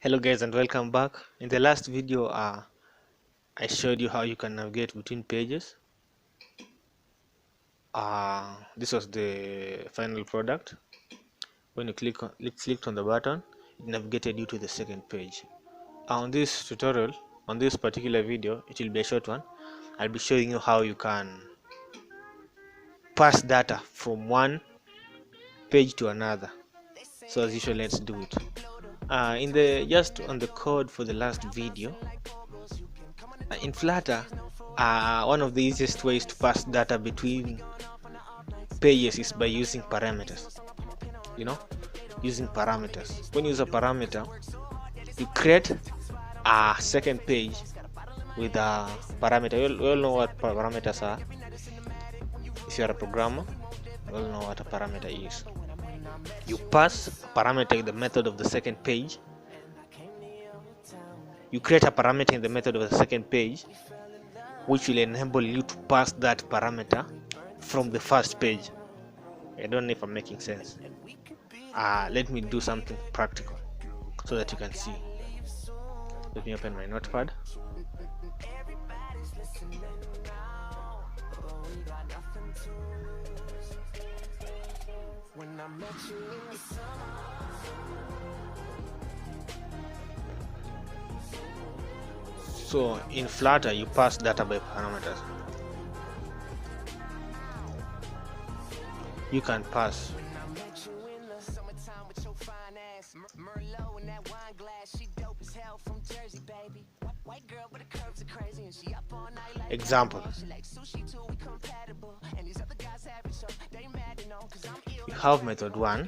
Hello guys and welcome back. In the last video I showed you how you can navigate between pages. This was the final product. When you clicked on the button, it navigated you to the second page. On this tutorial, on this particular video, it will be a short one. I'll be showing you how you can pass data from one page to another. So as usual, let's do it. Just on the code for the last video, in Flutter, one of the easiest ways to pass data between pages is by using parameters. Using parameters. When you use a parameter, you create a second page with a parameter. We all know what parameters are. If you are a programmer, you all know what a parameter is. You pass a parameter in the method of the second page. You create a parameter in the method of the second page, which will enable you to pass that parameter from the first page. I don't know if I'm making sense. Let me do something practical so that you can see. Let me open my notepad. So in Flutter, you pass data by parameters. You can pass example. You have method 1.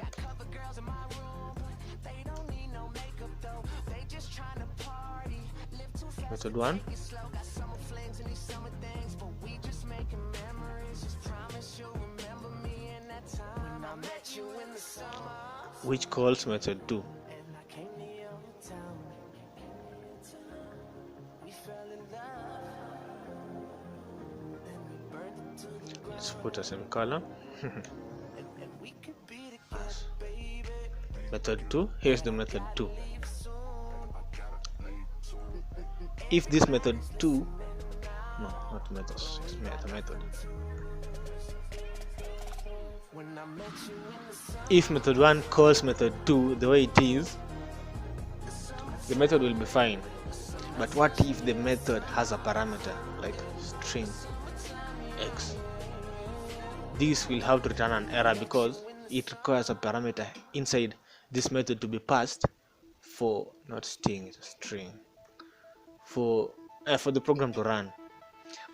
Method 1 which calls method 2. Let's put a semicolon. Method 2. Here's the method 2. If this method 2, no, not methods, it's method. If method 1 calls method 2 the way it is, the method will be fine. But what if the method has a parameter like string x? This will have to return an error because it requires a parameter inside this method to be passed for not string, it's a string, for the program to run.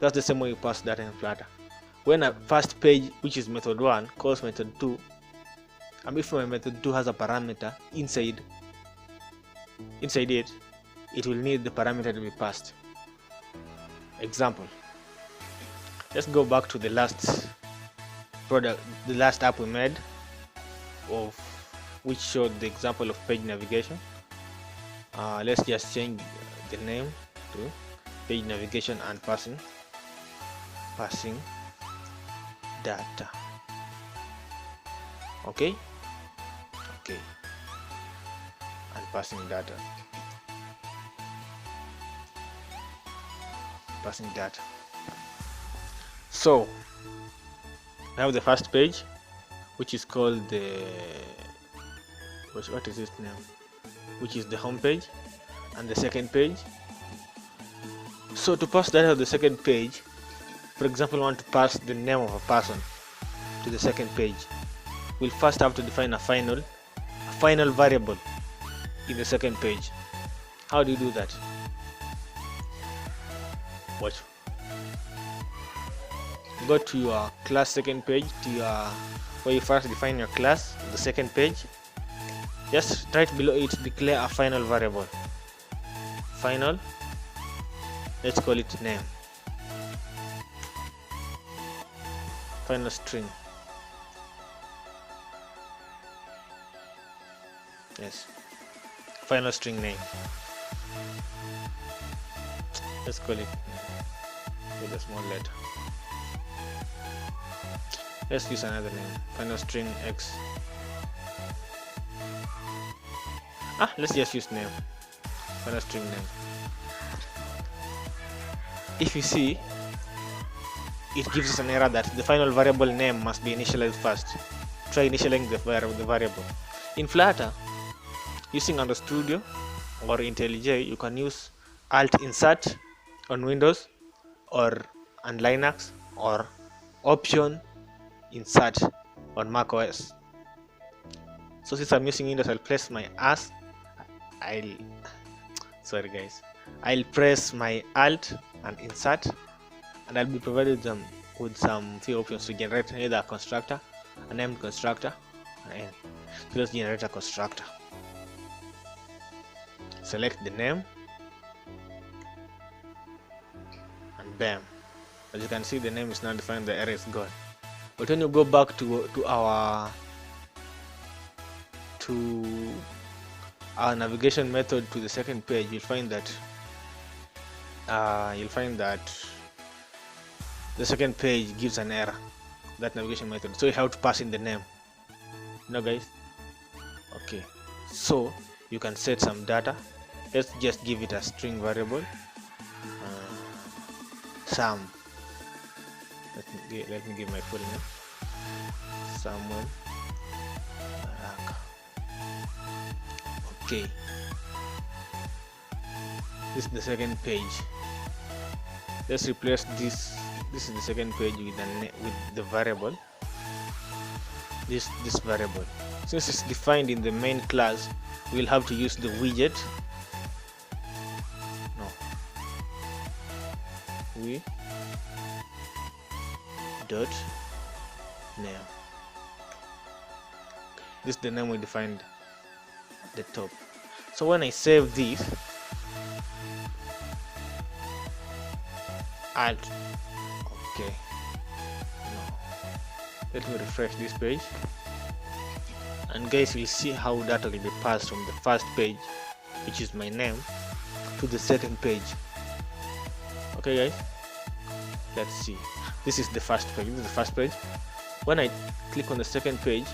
That's the same way you pass data in Flutter. When a first page, which is method 1, calls method 2, and if my method 2 has a parameter inside it, it will need the parameter to be passed. Example. Let's go back to the last product, the last app we made, of which showed the example of page navigation. Let's just change the name to page navigation and passing data. Okay, and passing data. So I have the first page, which is called the what is its name, which is the home page, and the second page. So to pass data to the second page, for example, I want to pass the name of a person to the second page, we'll first have to define a final variable in the second page. How do you do that? Watch. Go to your class second page, to where you first define your class, the second page. Just right below it, declare a final variable. Final, let's call it name. Final string. Yes, final string name. Let's call it with a small letter. Let's use another name. Final string x. Let's just use name. final string name. If you see, it gives us an error that the final variable name must be initialized first. Try initializing the variable. In Flutter, using under Studio or IntelliJ, you can use Alt Insert on Windows or on Linux, or Option Insert on Mac OS. So since I'm using Windows, I'll press my I'll press my Alt and Insert, and I'll be provided with some few options to generate either a constructor, a named constructor, and so let's generate a constructor. Select the name, and bam, as you can see, the name is now defined, the error is gone. But when you go back to our navigation method to the second page, you'll find that the second page gives an error, that navigation method. So you have to pass in the name. Guys. Okay, so you can set some data. Let's just give it a string variable. Sam. Let me give my full name. Samuel Baraka. Okay. This is the second page. Let's replace this. This is the second page with the variable. This variable. Since it's defined in the main class, we'll have to use the widget. We dot name. This is the name we defined at the top. So when I save this, okay. Let me refresh this page, and guys, we'll see how data will be passed from the first page, which is my name, to the second page. Okay guys, let's see. This is the first page. When I click on the second page,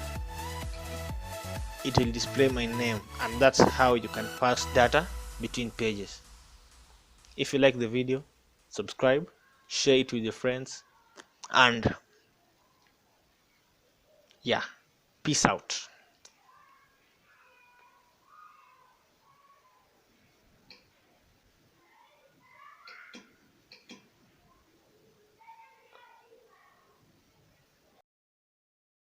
it will display my name, and that's how you can pass data between pages. If you like the video, subscribe, share it with your friends, and yeah, peace out.